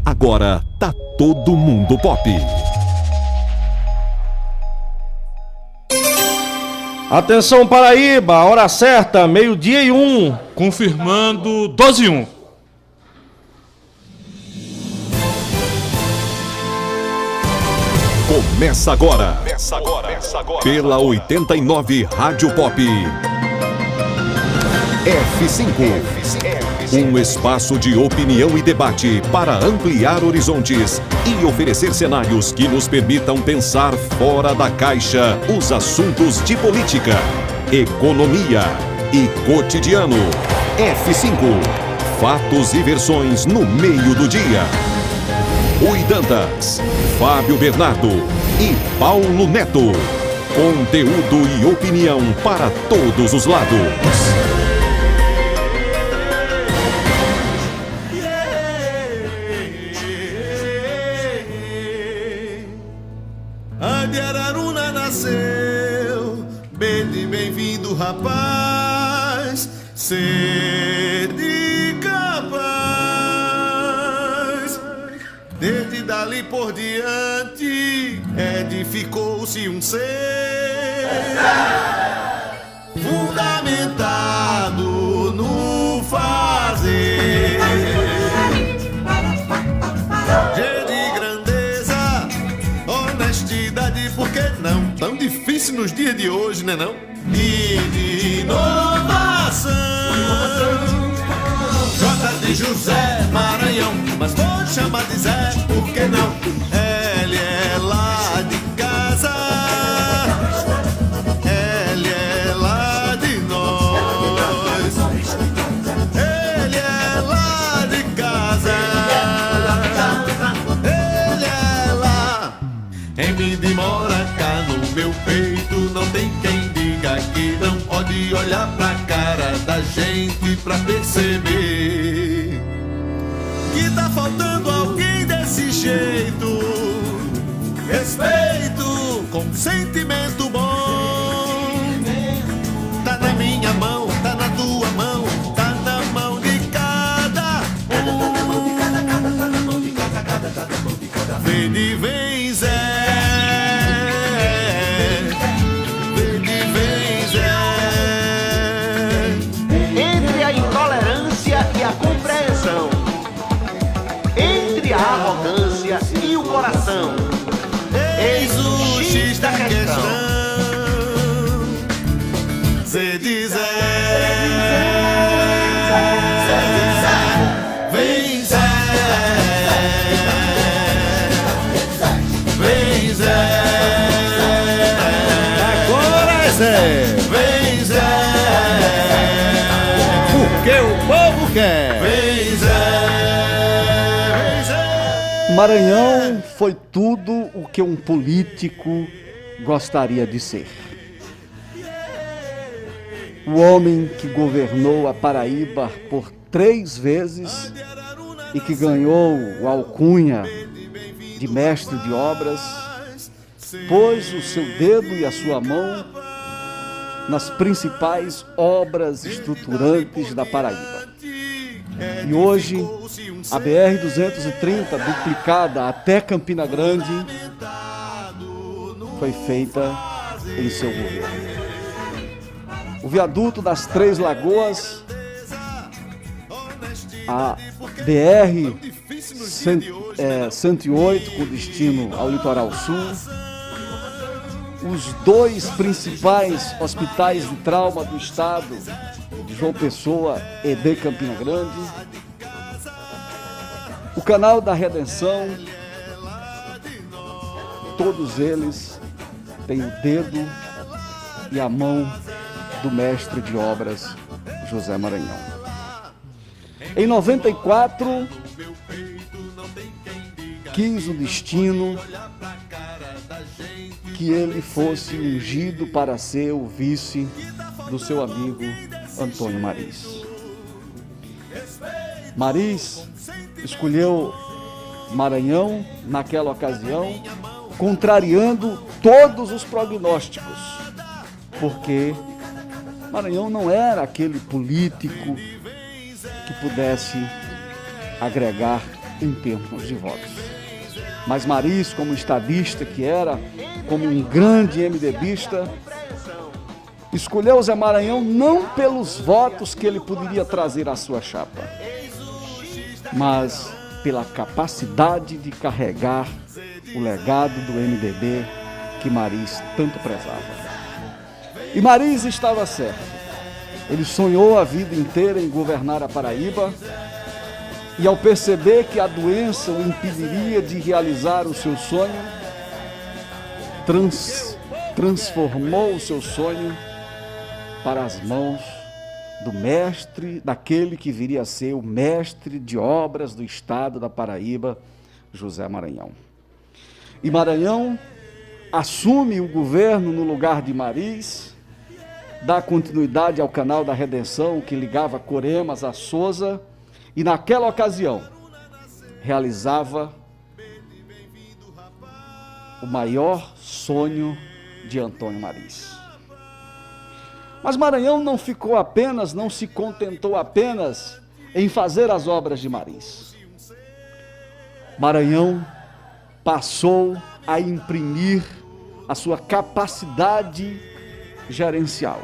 Agora tá todo mundo pop. Atenção Paraíba, hora certa, 12:01. Confirmando, dose 1. Começa agora. Pela 89 Rádio Pop. F5. Um espaço de opinião e debate para ampliar horizontes e oferecer cenários que nos permitam pensar fora da caixa os assuntos de política, economia e cotidiano. F5. Fatos e versões no meio do dia. Rui Dantas, Fábio Bernardo e Paulo Neto. Conteúdo e opinião para todos os lados. A de Araruna nasceu, bem-vindo rapaz, sede capaz. Desde dali por diante, edificou-se um ser fundamentado no fazer. De grandeza, honestidade, por que não? Tão difícil nos dias de hoje, né não? E de inovação. J de José Maranhão, mas pode chamar de Zé, por que não? Ele é lá de casa, ele é lá de nós, ele é lá de casa, ele é lá. Em mim de mora cá no meu peito, não tem quem diga que não pode olhar pra cara da gente pra perceber que tá faltando alguém desse jeito. Respeito com sentimento bom. Tá na minha mão, tá na tua mão, tá na mão de cada um. Vem de vem Zé, vem de vem Zé. Entre a intolerância e a compreensão, entre a arrogância e o coração, Eis o X da questão. Zé de Zé, vem Zé, vem Zé. Agora é Zé, Vem Zé, porque o povo quer. vem Zé, vem Zé. Maranhão foi tudo o que um político gostaria de ser. O homem que governou a Paraíba por 3 vezes e que ganhou a alcunha de mestre de obras, pôs o seu dedo e a sua mão nas principais obras estruturantes da Paraíba. E hoje, a BR-230, duplicada até Campina Grande, foi feita em seu governo. O viaduto das Três Lagoas, a BR-108, com destino ao litoral sul, os 2 principais hospitais de trauma do estado, de João Pessoa e de Campina Grande, o Canal da Redenção, todos eles têm o dedo e a mão do mestre de obras José Maranhão. Em 94, quis o destino que ele fosse ungido para ser o vice do seu amigo Antônio Mariz. Mariz escolheu Maranhão naquela ocasião, contrariando todos os prognósticos, porque Maranhão não era aquele político que pudesse agregar em termos de votos. Mas Mariz, como estadista que era, como um grande MDBista, escolheu Zé Maranhão não pelos votos que ele poderia trazer à sua chapa, mas pela capacidade de carregar o legado do MDB que Mariz tanto prezava. E Mariz estava certo. Ele sonhou a vida inteira em governar a Paraíba e, ao perceber que a doença o impediria de realizar o seu sonho, transformou o seu sonho para as mãos do mestre, daquele que viria a ser o mestre de obras do estado da Paraíba, José Maranhão. E Maranhão assume o governo no lugar de Mariz, dá continuidade ao canal da Redenção que ligava Coremas a Souza e, naquela ocasião, realizava o maior sonho de Antônio Mariz. Mas Maranhão não se contentou apenas em fazer as obras de Mariz. Maranhão passou a imprimir a sua capacidade gerencial.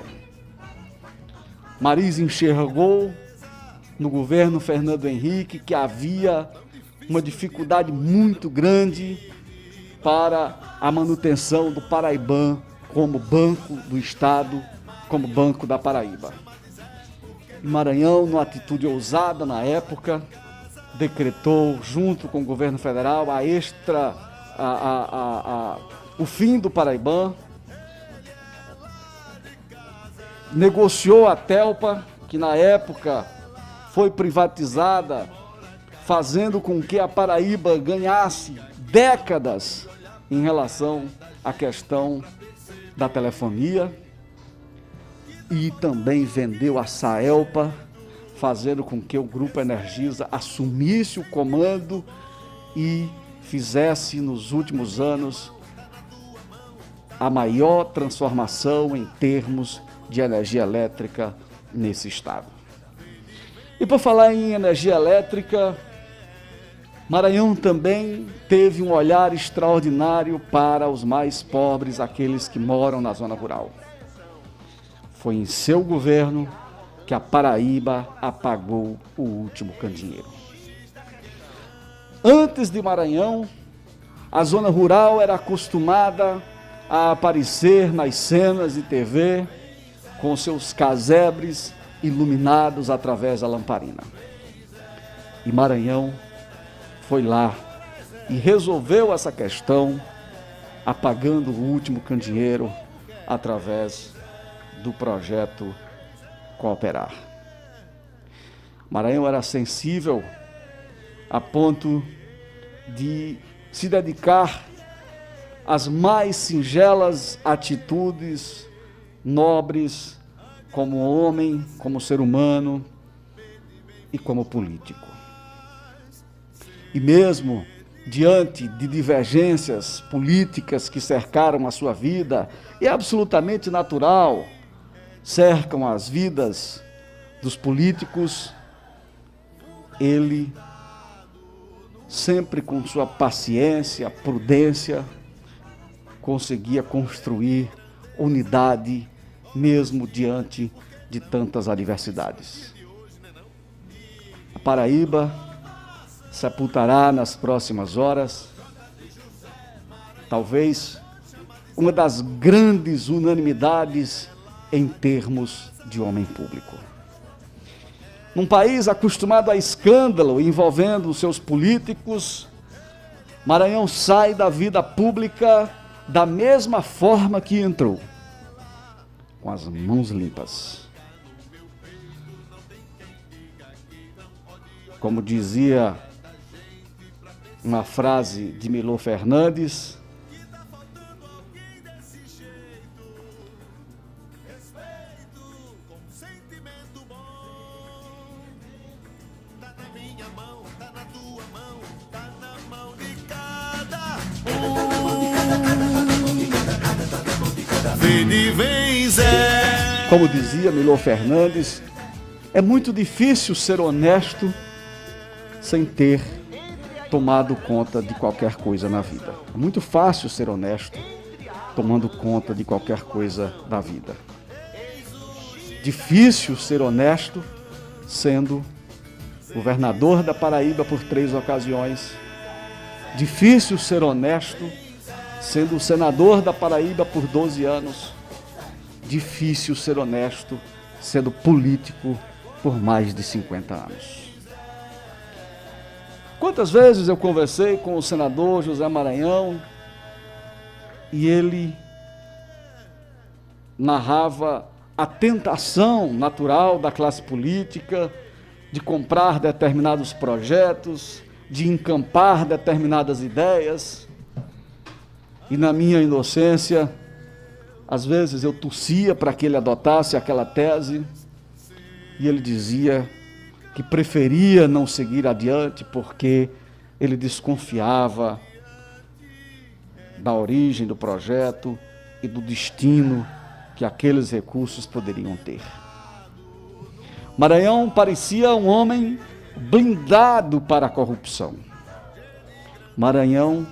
Mariz enxergou no governo Fernando Henrique que havia uma dificuldade muito grande para a manutenção do Paraibã como banco do Estado, como Banco da Paraíba. E Maranhão, numa atitude ousada na época, decretou, junto com o governo federal, o fim do Paraibã, negociou a Telpa, que na época foi privatizada, fazendo com que a Paraíba ganhasse décadas em relação à questão da telefonia, e também vendeu a Saelpa, fazendo com que o Grupo Energisa assumisse o comando e fizesse nos últimos anos a maior transformação em termos de energia elétrica nesse estado. E por falar em energia elétrica, Maranhão também teve um olhar extraordinário para os mais pobres, aqueles que moram na zona rural. Foi em seu governo que a Paraíba apagou o último candeeiro. Antes de Maranhão, a zona rural era acostumada a aparecer nas cenas de TV com seus casebres iluminados através da lamparina. E Maranhão foi lá e resolveu essa questão, apagando o último candeeiro através do projeto Cooperar. Maranhão era sensível a ponto de se dedicar às mais singelas atitudes nobres como homem, como ser humano e como político. E mesmo diante de divergências políticas que cercaram a sua vida, é absolutamente natural, cercam as vidas dos políticos, ele, sempre com sua paciência, prudência, conseguia construir unidade, mesmo diante de tantas adversidades. A Paraíba sepultará nas próximas horas, talvez, uma das grandes unanimidades em termos de homem público. Num país acostumado a escândalo envolvendo os seus políticos, Maranhão sai da vida pública da mesma forma que entrou, com as mãos limpas. Como dizia uma frase de Milor Fernandes, como dizia Milor Fernandes, é muito difícil ser honesto sem ter tomado conta de qualquer coisa na vida. É muito fácil ser honesto tomando conta de qualquer coisa da vida. Difícil ser honesto sendo governador da Paraíba por 3 ocasiões. Difícil ser honesto sendo senador da Paraíba por 12 anos. Difícil ser honesto sendo político por mais de 50 anos. Quantas vezes eu conversei com o senador José Maranhão e ele narrava a tentação natural da classe política de comprar determinados projetos, de encampar determinadas ideias. E na minha inocência, às vezes eu tossia para que ele adotasse aquela tese, e ele dizia que preferia não seguir adiante porque ele desconfiava da origem do projeto e do destino que aqueles recursos poderiam ter. Maranhão parecia um homem blindado para a corrupção. Maranhão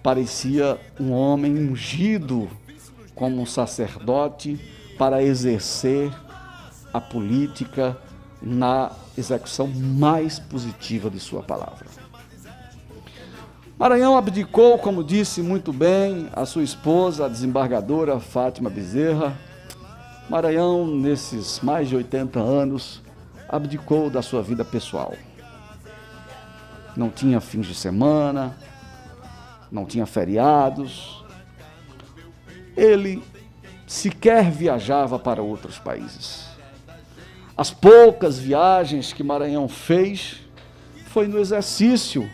parecia um homem ungido como um sacerdote para exercer a política na execução mais positiva de sua palavra. Maranhão abdicou, como disse muito bem a sua esposa, a desembargadora Fátima Bezerra. Maranhão, nesses mais de 80 anos, abdicou da sua vida pessoal. Não tinha fins de semana, não tinha feriados. Ele sequer viajava para outros países. As poucas viagens que Maranhão fez foi no exercício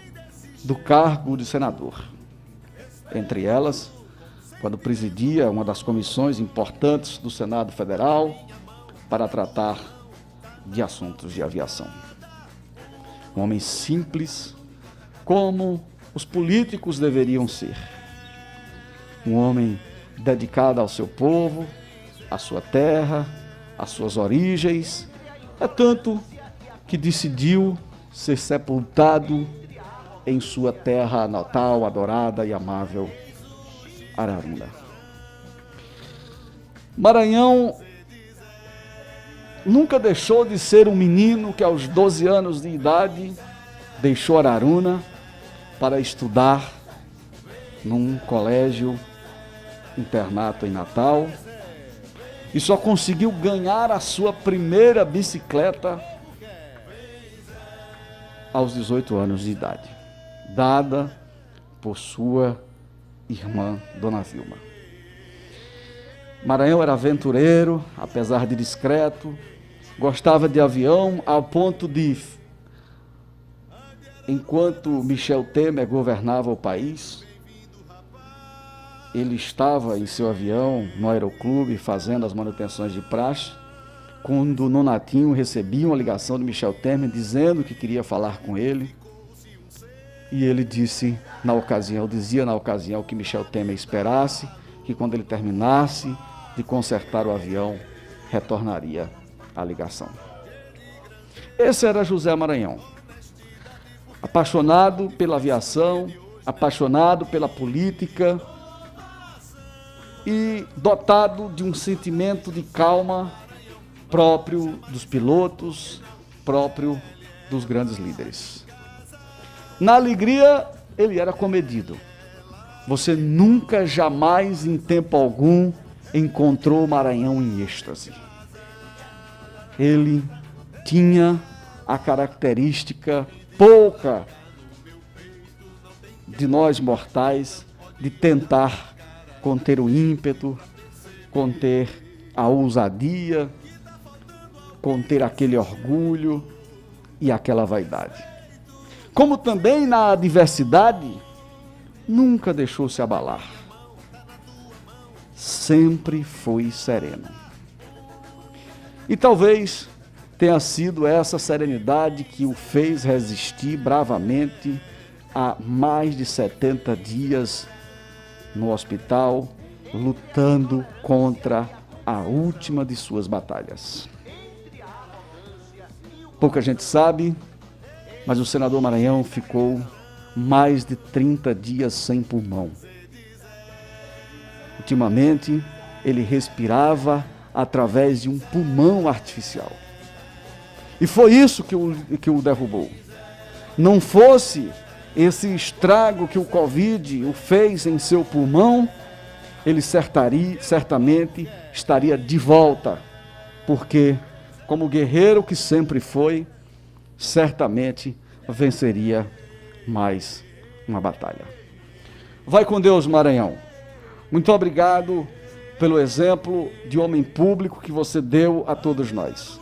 do cargo de senador. Entre elas, quando presidia uma das comissões importantes do Senado Federal para tratar de assuntos de aviação. Um homem simples, como os políticos deveriam ser. Um homem dedicado ao seu povo, à sua terra, às suas origens. É tanto que decidiu ser sepultado em sua terra natal, adorada e amável, Araruna. Maranhão nunca deixou de ser um menino que aos 12 anos de idade deixou Araruna para estudar num colégio internato em Natal e só conseguiu ganhar a sua primeira bicicleta aos 18 anos de idade, dada por sua irmã, Dona Vilma. Maranhão era aventureiro, apesar de discreto, gostava de avião ao ponto de, enquanto Michel Temer governava o país, ele estava em seu avião no aeroclube fazendo as manutenções de praxe, quando Nonatinho recebia uma ligação de Michel Temer dizendo que queria falar com ele. E ele dizia na ocasião que Michel Temer esperasse, que quando ele terminasse de consertar o avião, retornaria a ligação. Esse era José Maranhão, apaixonado pela aviação, apaixonado pela política e dotado de um sentimento de calma próprio dos pilotos, próprio dos grandes líderes. Na alegria, ele era comedido. Você nunca, jamais, em tempo algum, encontrou Maranhão em êxtase. Ele tinha a característica pouca de nós mortais de tentar conter o ímpeto, conter a ousadia, conter aquele orgulho e aquela vaidade. Como também na adversidade, nunca deixou se abalar. Sempre foi sereno. E talvez tenha sido essa serenidade que o fez resistir bravamente a mais de 70 dias no hospital, lutando contra a última de suas batalhas. Pouca gente sabe, mas o senador Maranhão ficou mais de 30 dias sem pulmão. Ultimamente, ele respirava através de um pulmão artificial. E foi isso que o derrubou. Não fosse esse estrago que o Covid o fez em seu pulmão, ele certamente estaria de volta, porque, como guerreiro que sempre foi, certamente venceria mais uma batalha. Vai com Deus, Maranhão. Muito obrigado pelo exemplo de homem público que você deu a todos nós.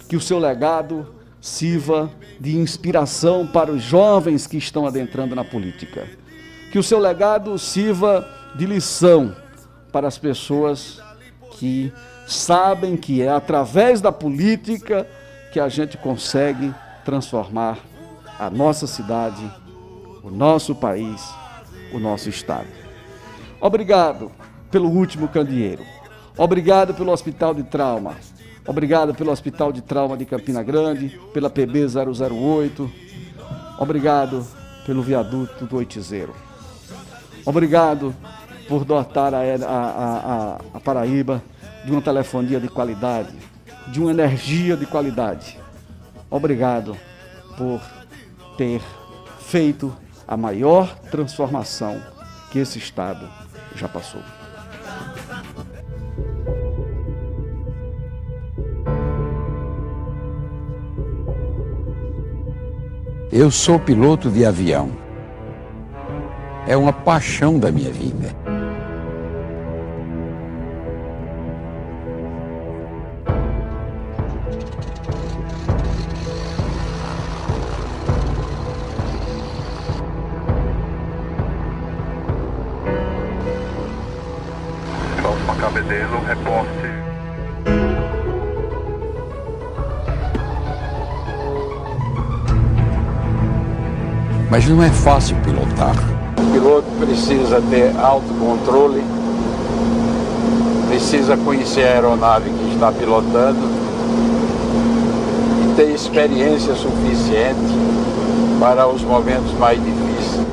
Que o seu legado sirva de inspiração para os jovens que estão adentrando na política. Que o seu legado sirva de lição para as pessoas que sabem que é através da política que a gente consegue transformar a nossa cidade, o nosso país, o nosso estado. Obrigado pelo último candeeiro. Obrigado pelo Hospital de Trauma. Obrigado pelo Hospital de Trauma de Campina Grande, pela PB 008. Obrigado pelo viaduto do Oitizeiro. Obrigado por dotar a Paraíba de uma telefonia de qualidade, de uma energia de qualidade. Obrigado por ter feito a maior transformação que esse estado já passou. Eu sou piloto de avião. É uma paixão da minha vida. Próxima Cabedelo, reporte. Mas não é fácil pilotar. O piloto precisa ter autocontrole, precisa conhecer a aeronave que está pilotando e ter experiência suficiente para os momentos mais difíceis.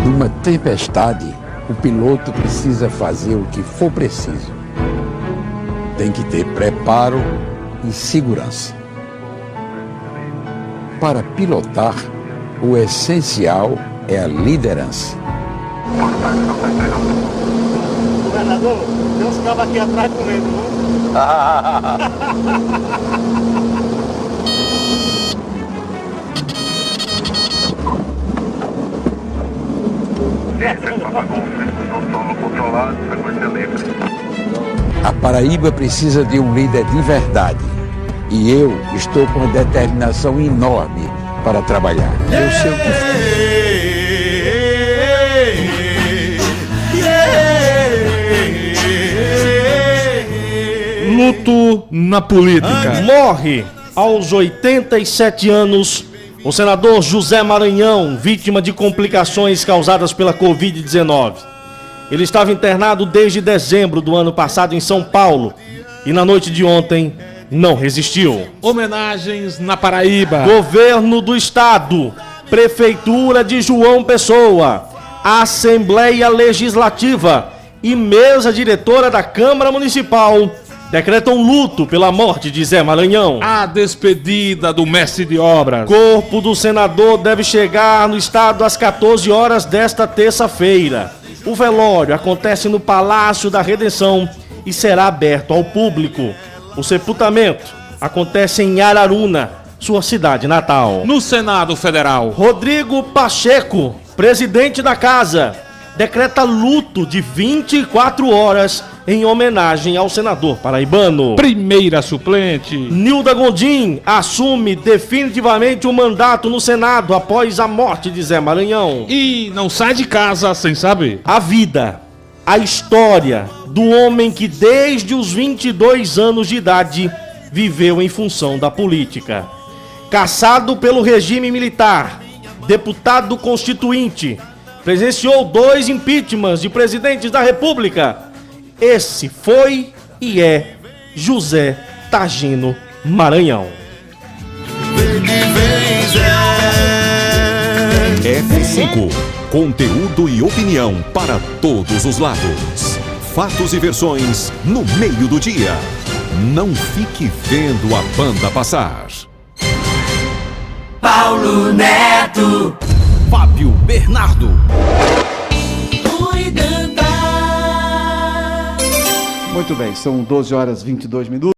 Numa tempestade, o piloto precisa fazer o que for preciso. Tem que ter preparo e segurança. Para pilotar, o essencial é a liderança. Governador, tem uns cabos aqui atrás comendo, A Paraíba precisa de um líder de verdade. E eu estou com uma determinação enorme para trabalhar. Eu sei o que faz. Luto na política. Morre aos 87 anos o senador José Maranhão, vítima de complicações causadas pela Covid-19. Ele estava internado desde dezembro do ano passado em São Paulo e na noite de ontem não resistiu. Homenagens na Paraíba. Governo do Estado, Prefeitura de João Pessoa, Assembleia Legislativa e Mesa Diretora da Câmara Municipal decretam luto pela morte de Zé Maranhão. A despedida do mestre de obras. Corpo do senador deve chegar no estado às 14 horas desta terça-feira. O velório acontece no Palácio da Redenção e será aberto ao público. O sepultamento acontece em Araruna, sua cidade natal. No Senado Federal, Rodrigo Pacheco, presidente da casa, decreta luto de 24 horas em homenagem ao senador paraibano. primeira suplente. Nilda Gondim assume definitivamente o mandato no Senado após a morte de Zé Maranhão. E não sai de casa sem saber. A vida, a história do homem que desde os 22 anos de idade viveu em função da política. Caçado pelo regime militar, deputado constituinte, presenciou 2 impeachments de presidentes da República. Esse foi e é José Targino Maranhão. F5. Conteúdo e opinião para todos os lados. Fatos e versões no meio do dia. Não fique vendo a banda passar. Paulo Neto, Fábio Bernardo. Muito bem, são 12 horas e 22 minutos.